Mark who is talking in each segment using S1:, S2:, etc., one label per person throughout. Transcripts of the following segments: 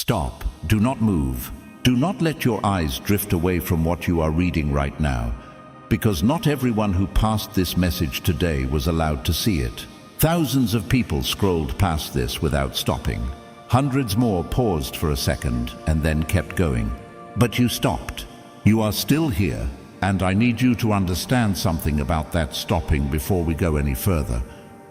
S1: Stop. Do not move. Do not let your eyes drift away from what you are reading right now, because not everyone who passed this message today was allowed to see it. Thousands of people scrolled past this without stopping. Hundreds more paused for a second and then kept going. But you stopped. You are still here, and I need you to understand something about that stopping before we go any further,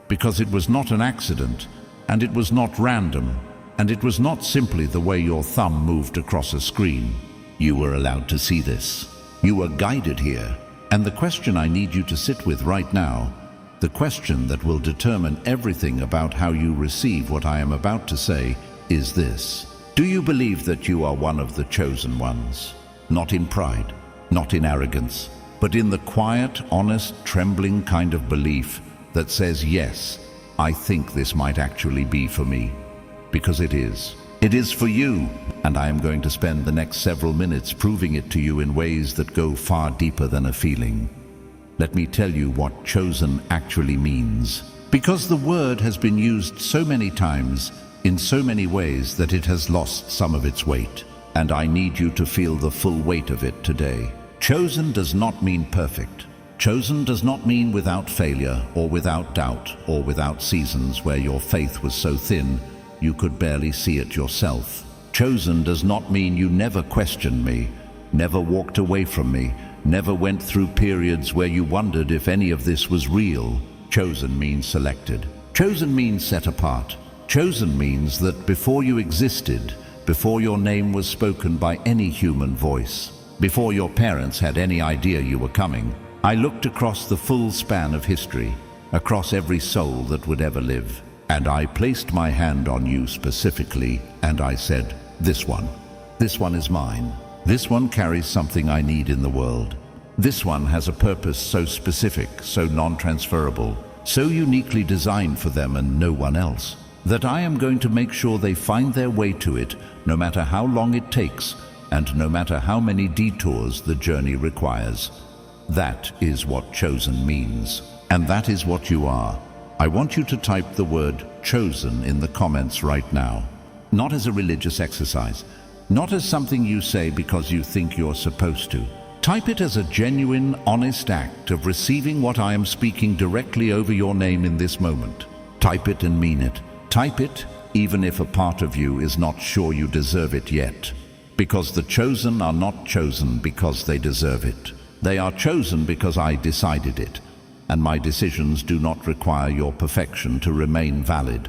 S1: because it was not an accident, and it was not random, and it was not simply the way your thumb moved across a screen. You were allowed to see this. You were guided here. And the question I need you to sit with right now, the question that will determine everything about how you receive what I am about to say, is this. Do you believe that you are one of the chosen ones? Not in pride, not in arrogance, but in the quiet, honest, trembling kind of belief that says, yes, I think this might actually be for me. Because it is. It is for you, and I am going to spend the next several minutes proving it to you in ways that go far deeper than a feeling. Let me tell you what chosen actually means. Because the word has been used so many times, in so many ways that it has lost some of its weight. And I need you to feel the full weight of it today. Chosen does not mean perfect. Chosen does not mean without failure, or without doubt, or without seasons where your faith was so thin you could barely see it yourself. Chosen does not mean you never questioned me, never walked away from me, never went through periods where you wondered if any of this was real. Chosen means selected. Chosen means set apart. Chosen means that before you existed, before your name was spoken by any human voice, before your parents had any idea you were coming, I looked across the full span of history, across every soul that would ever live. And I placed my hand on you specifically, and I said, this one is mine. This one carries something I need in the world. This one has a purpose so specific, so non-transferable, so uniquely designed for them and no one else, that I am going to make sure they find their way to it, no matter how long it takes, and no matter how many detours the journey requires. That is what chosen means, and that is what you are. I want you to type the word chosen in the comments right now. Not as a religious exercise, not as something you say because you think you're supposed to. Type it as a genuine, honest act of receiving what I am speaking directly over your name in this moment. Type it and mean it. Type it even if a part of you is not sure you deserve it yet. Because the chosen are not chosen because they deserve it. They are chosen because I decided it. And my decisions do not require your perfection to remain valid.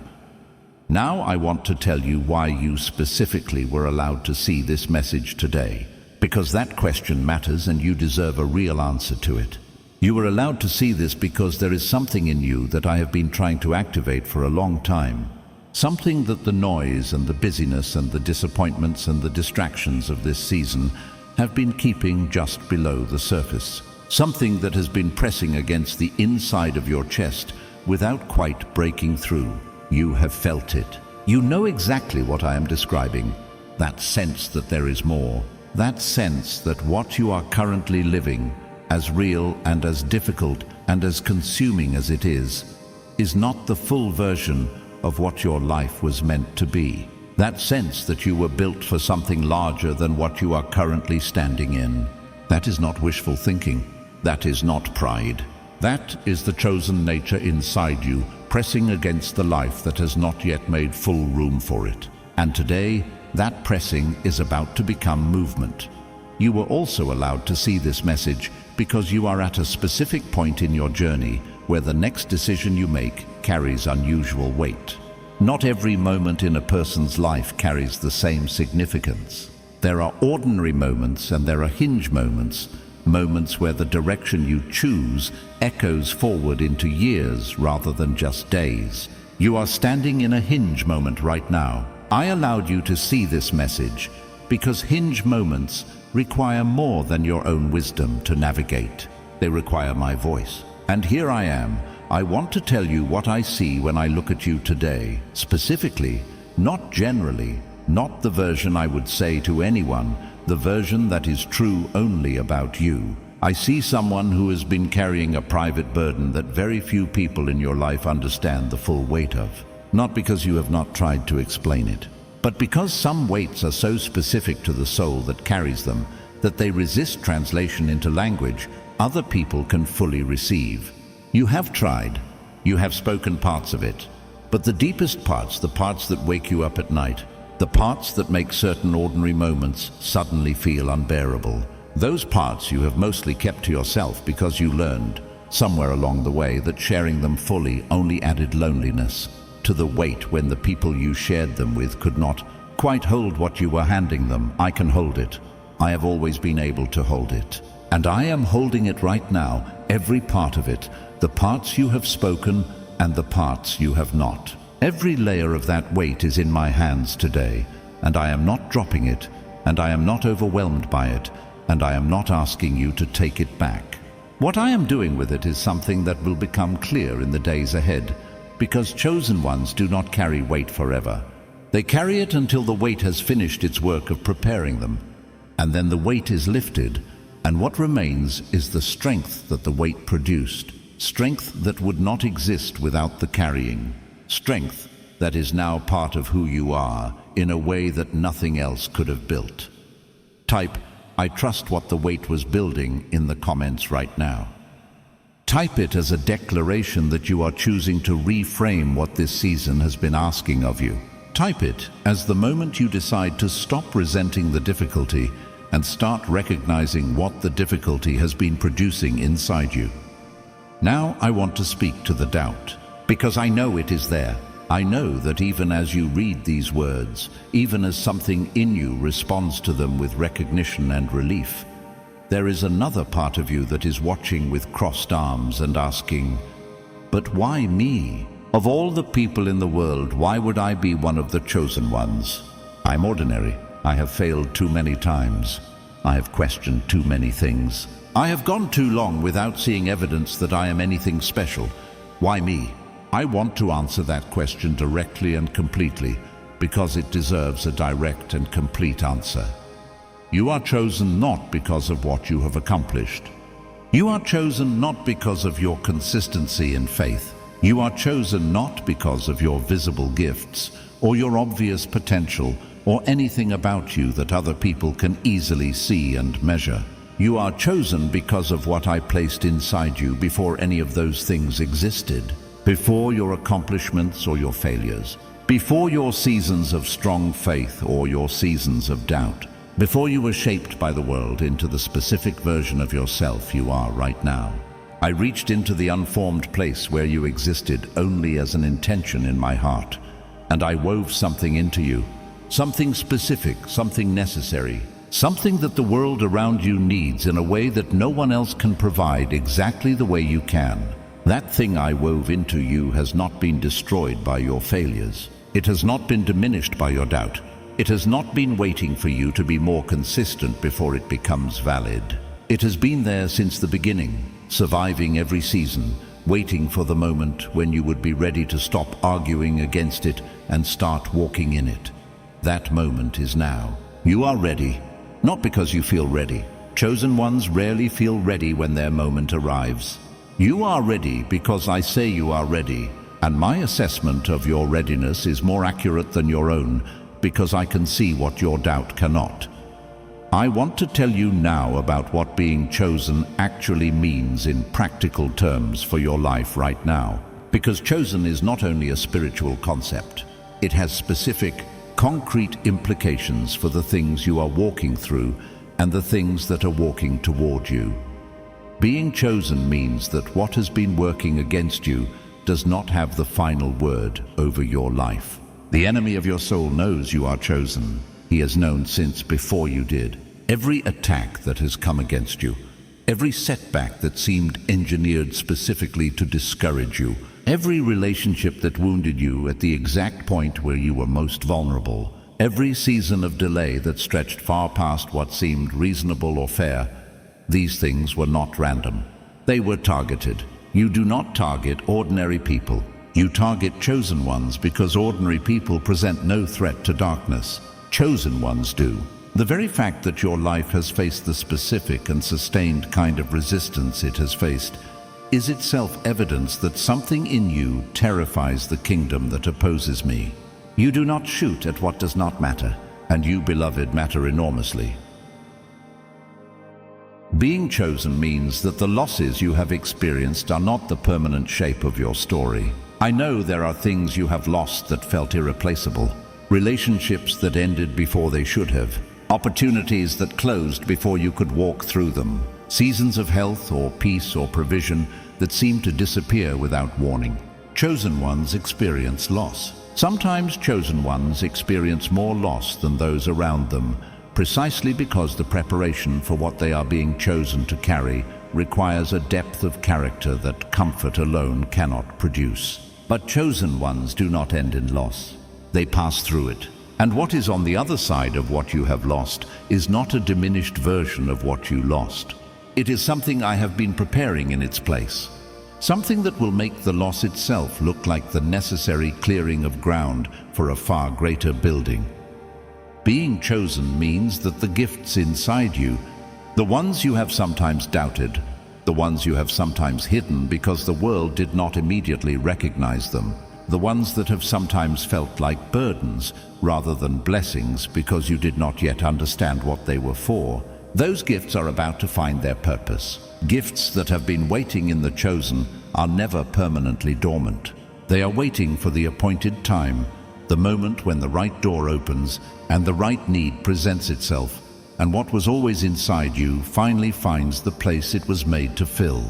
S1: Now I want to tell you why you specifically were allowed to see this message today, because that question matters and you deserve a real answer to it. You were allowed to see this because there is something in you that I have been trying to activate for a long time. Something that the noise and the busyness and the disappointments and the distractions of this season have been keeping just below the surface. Something that has been pressing against the inside of your chest without quite breaking through. You have felt it. You know exactly what I am describing. That sense that there is more. That sense that what you are currently living, as real and as difficult and as consuming as it is not the full version of what your life was meant to be. That sense that you were built for something larger than what you are currently standing in. That is not wishful thinking. That is not pride. That is the chosen nature inside you, pressing against the life that has not yet made full room for it. And today, that pressing is about to become movement. You were also allowed to see this message because you are at a specific point in your journey where the next decision you make carries unusual weight. Not every moment in a person's life carries the same significance. There are ordinary moments and there are hinge moments. Moments where the direction you choose echoes forward into years rather than just days. You are standing in a hinge moment right now. I allowed you to see this message because hinge moments require more than your own wisdom to navigate. They require my voice. And here I am. I want to tell you what I see when I look at you today. Specifically, not generally, not the version I would say to anyone, the version that is true only about you. I see someone who has been carrying a private burden that very few people in your life understand the full weight of. Not because you have not tried to explain it, But because some weights are so specific to the soul that carries them, that they resist translation into language other people can fully receive. You have tried, you have spoken parts of it, but the deepest parts, the parts that wake you up at night, the parts that make certain ordinary moments suddenly feel unbearable, those parts you have mostly kept to yourself because you learned, somewhere along the way, that sharing them fully only added loneliness to the weight when the people you shared them with could not quite hold what you were handing them. I can hold it. I have always been able to hold it. And I am holding it right now, every part of it, the parts you have spoken and the parts you have not. Every layer of that weight is in my hands today, and I am not dropping it, and I am not overwhelmed by it, and I am not asking you to take it back. What I am doing with it is something that will become clear in the days ahead, because chosen ones do not carry weight forever. They carry it until the weight has finished its work of preparing them, and then the weight is lifted, and what remains is the strength that the weight produced, strength that would not exist without the carrying, strength that is now part of who you are in a way that nothing else could have built. Type, "I trust what the weight was building" in the comments right now. Type it as a declaration that you are choosing to reframe what this season has been asking of you. Type it as the moment you decide to stop resenting the difficulty and start recognizing what the difficulty has been producing inside you. Now I want to speak to the doubt, because I know it is there. I know that even as you read these words, even as something in you responds to them with recognition and relief, there is another part of you that is watching with crossed arms and asking, "But why me? Of all the people in the world, why would I be one of the chosen ones? I'm ordinary. I have failed too many times. I have questioned too many things. I have gone too long without seeing evidence that I am anything special. Why me?" I want to answer that question directly and completely, because it deserves a direct and complete answer. You are chosen not because of what you have accomplished. You are chosen not because of your consistency in faith. You are chosen not because of your visible gifts or your obvious potential or anything about you that other people can easily see and measure. You are chosen because of what I placed inside you before any of those things existed, before your accomplishments or your failures, before your seasons of strong faith or your seasons of doubt, before you were shaped by the world into the specific version of yourself you are right now. I reached into the unformed place where you existed only as an intention in my heart, and I wove something into you, something specific, something necessary, something that the world around you needs in a way that no one else can provide exactly the way you can. That thing I wove into you has not been destroyed by your failures. It has not been diminished by your doubt. It has not been waiting for you to be more consistent before it becomes valid. It has been there since the beginning, surviving every season, waiting for the moment when you would be ready to stop arguing against it and start walking in it. That moment is now. You are ready, not because you feel ready. Chosen ones rarely feel ready when their moment arrives. You are ready because I say you are ready, and my assessment of your readiness is more accurate than your own because I can see what your doubt cannot. I want to tell you now about what being chosen actually means in practical terms for your life right now, because chosen is not only a spiritual concept. It has specific, concrete implications for the things you are walking through and the things that are walking toward you. Being chosen means that what has been working against you does not have the final word over your life. The enemy of your soul knows you are chosen. He has known since before you did. Every attack that has come against you, every setback that seemed engineered specifically to discourage you, every relationship that wounded you at the exact point where you were most vulnerable, every season of delay that stretched far past what seemed reasonable or fair, these things were not random. They were targeted. You do not target ordinary people. You target chosen ones because ordinary people present no threat to darkness. Chosen ones do. The very fact that your life has faced the specific and sustained kind of resistance it has faced is itself evidence that something in you terrifies the kingdom that opposes me. You do not shoot at what does not matter, and you, beloved, matter enormously. Being chosen means that the losses you have experienced are not the permanent shape of your story. I know there are things you have lost that felt irreplaceable, relationships that ended before they should have, opportunities that closed before you could walk through them, seasons of health or peace or provision that seemed to disappear without warning. Chosen ones experience loss. Sometimes chosen ones experience more loss than those around them, precisely because the preparation for what they are being chosen to carry requires a depth of character that comfort alone cannot produce. But chosen ones do not end in loss. They pass through it. And what is on the other side of what you have lost is not a diminished version of what you lost. It is something I have been preparing in its place. Something that will make the loss itself look like the necessary clearing of ground for a far greater building. Being chosen means that the gifts inside you, the ones you have sometimes doubted, the ones you have sometimes hidden because the world did not immediately recognize them, the ones that have sometimes felt like burdens rather than blessings because you did not yet understand what they were for, those gifts are about to find their purpose. Gifts that have been waiting in the chosen are never permanently dormant. They are waiting for the appointed time, the moment when the right door opens and the right need presents itself, and what was always inside you finally finds the place it was made to fill.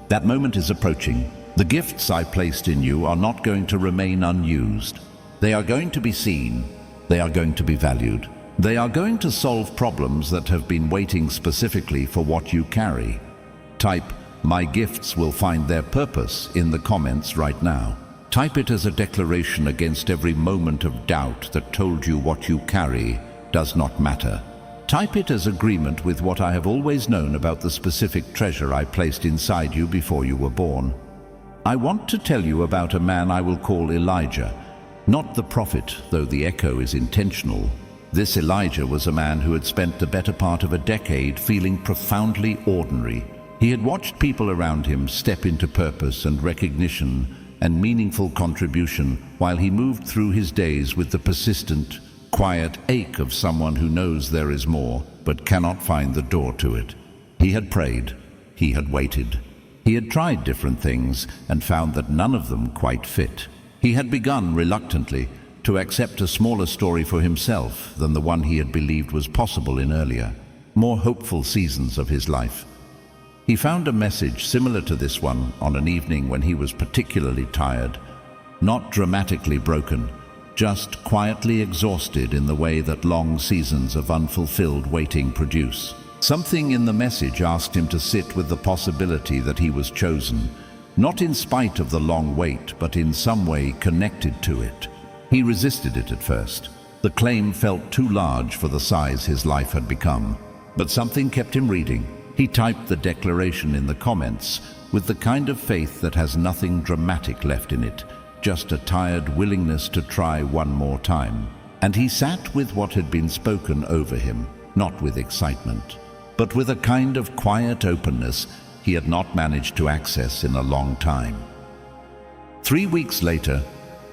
S1: That moment is approaching. The gifts I placed in you are not going to remain unused. They are going to be seen. They are going to be valued. They are going to solve problems that have been waiting specifically for what you carry. Type, "My gifts will find their purpose" in the comments right now. Type it as a declaration against every moment of doubt that told you what you carry does not matter. Type it as agreement with what I have always known about the specific treasure I placed inside you before you were born. I want to tell you about a man I will call Elijah, not the prophet, though the echo is intentional. This Elijah was a man who had spent the better part of a decade feeling profoundly ordinary. He had watched people around him step into purpose and recognition and meaningful contribution while he moved through his days with the persistent, quiet ache of someone who knows there is more but cannot find the door to it. He had prayed. He had waited. He had tried different things and found that none of them quite fit. He had begun reluctantly to accept a smaller story for himself than the one he had believed was possible in earlier, more hopeful seasons of his life. He found a message similar to this one on an evening when he was particularly tired, not dramatically broken, just quietly exhausted in the way that long seasons of unfulfilled waiting produce. Something in the message asked him to sit with the possibility that he was chosen, not in spite of the long wait, but in some way connected to it. He resisted it at first. The claim felt too large for the size his life had become, but something kept him reading. He typed the declaration in the comments with the kind of faith that has nothing dramatic left in it, just a tired willingness to try one more time. And he sat with what had been spoken over him, not with excitement, but with a kind of quiet openness he had not managed to access in a long time. 3 weeks later,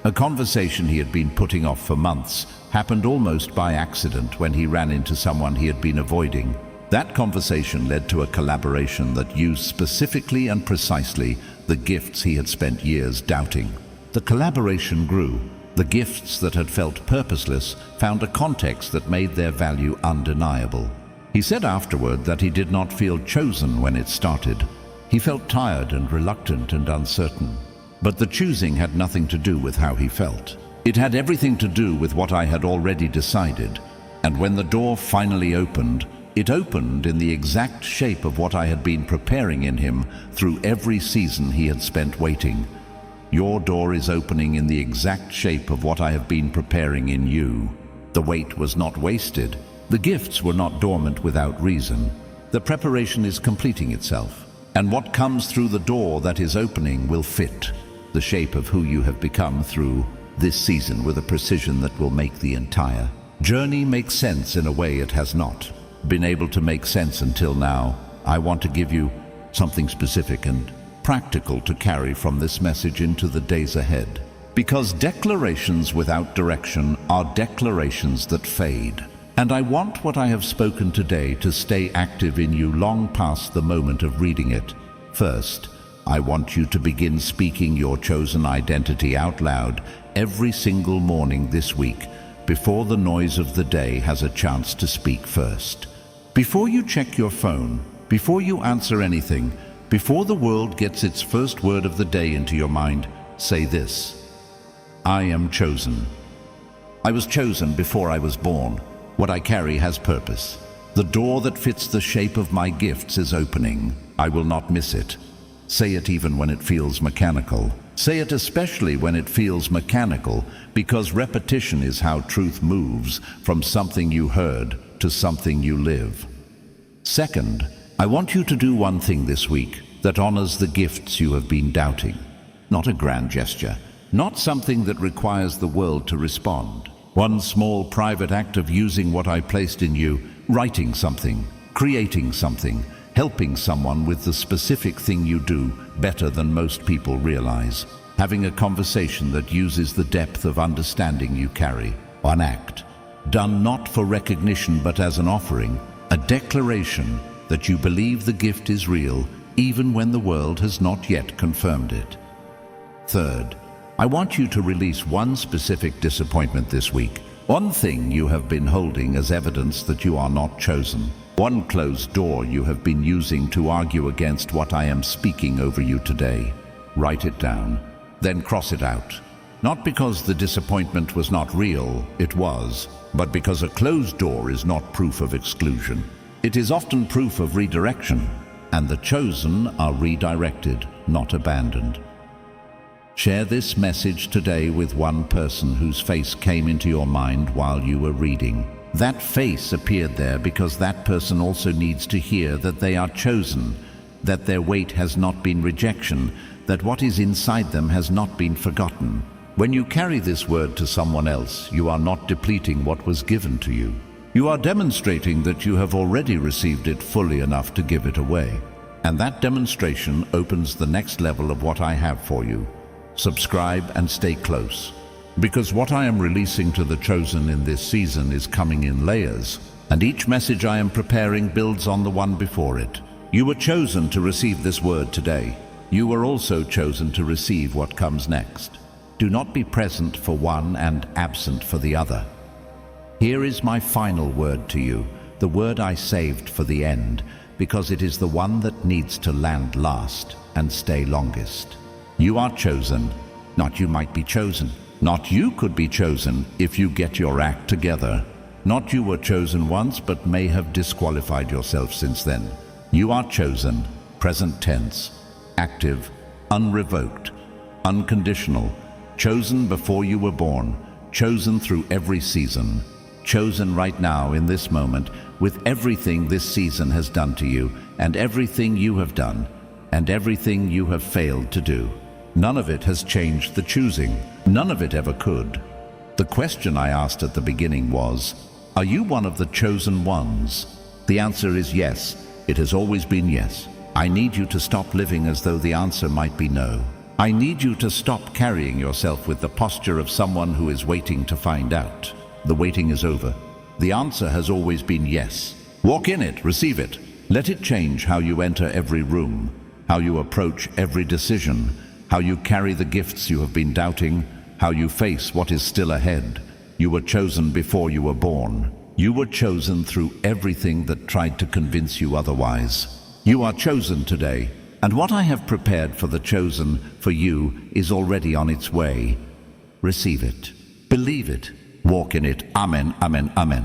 S1: a conversation he had been putting off for months happened almost by accident when he ran into someone he had been avoiding. That conversation led to a collaboration that used specifically and precisely the gifts he had spent years doubting. The collaboration grew. The gifts that had felt purposeless found a context that made their value undeniable. He said afterward that he did not feel chosen when it started. He felt tired and reluctant and uncertain. But the choosing had nothing to do with how he felt. It had everything to do with what I had already decided. And when the door finally opened, it opened in the exact shape of what I had been preparing in him through every season he had spent waiting. Your door is opening in the exact shape of what I have been preparing in you. The wait was not wasted. The gifts were not dormant without reason. The preparation is completing itself. And what comes through the door that is opening will fit the shape of who you have become through this season with a precision that will make the entire journey make sense in a way it has not been able to make sense until now. I want to give you something specific and practical to carry from this message into the days ahead. Because declarations without direction are declarations that fade. And I want what I have spoken today to stay active in you long past the moment of reading it. First, I want you to begin speaking your chosen identity out loud every single morning this week, before the noise of the day has a chance to speak first. Before you check your phone, before you answer anything, before the world gets its first word of the day into your mind, say this: I am chosen. I was chosen before I was born. What I carry has purpose. The door that fits the shape of my gifts is opening. I will not miss it. Say it even when it feels mechanical. Say it especially when it feels mechanical, because repetition is how truth moves from something you heard to something you live. Second, I want you to do one thing this week that honors the gifts you have been doubting. Not a grand gesture. Not something that requires the world to respond. One small private act of using what I placed in you, writing something, creating something, helping someone with the specific thing you do better than most people realize. Having a conversation that uses the depth of understanding you carry. One act, done not for recognition but as an offering, a declaration that you believe the gift is real even when the world has not yet confirmed it. Third, I want you to release one specific disappointment this week. One thing you have been holding as evidence that you are not chosen. One closed door you have been using to argue against what I am speaking over you today. Write it down, then cross it out. Not because the disappointment was not real, it was, but because a closed door is not proof of exclusion. It is often proof of redirection, and the chosen are redirected, not abandoned. Share this message today with one person whose face came into your mind while you were reading. That face appeared there because that person also needs to hear that they are chosen, that their weight has not been rejection, that what is inside them has not been forgotten. When you carry this word to someone else, you are not depleting what was given to you. You are demonstrating that you have already received it fully enough to give it away. And that demonstration opens the next level of what I have for you. Subscribe and stay close, because what I am releasing to the chosen in this season is coming in layers, and each message I am preparing builds on the one before it. You were chosen to receive this word today. You were also chosen to receive what comes next. Do not be present for one and absent for the other. Here is my final word to you, the word I saved for the end, because it is the one that needs to land last and stay longest. You are chosen, not you might be chosen. Not you could be chosen if you get your act together. Not you were chosen once but may have disqualified yourself since then. You are chosen, present tense, active, unrevoked, unconditional, chosen before you were born, chosen through every season, chosen right now in this moment with everything this season has done to you and everything you have done and everything you have failed to do. None of it has changed the choosing. None of it ever could. The question I asked at the beginning was, are you one of the chosen ones? The answer is yes. It has always been yes. I need you to stop living as though the answer might be no. I need you to stop carrying yourself with the posture of someone who is waiting to find out. The waiting is over. The answer has always been yes. Walk in it, receive it. Let it change how you enter every room, how you approach every decision, how you carry the gifts you have been doubting, how you face what is still ahead. You were chosen before you were born. You were chosen through everything that tried to convince you otherwise. You are chosen today, and what I have prepared for the chosen for you is already on its way. Receive it. Believe it. Walk in it. Amen, amen, amen.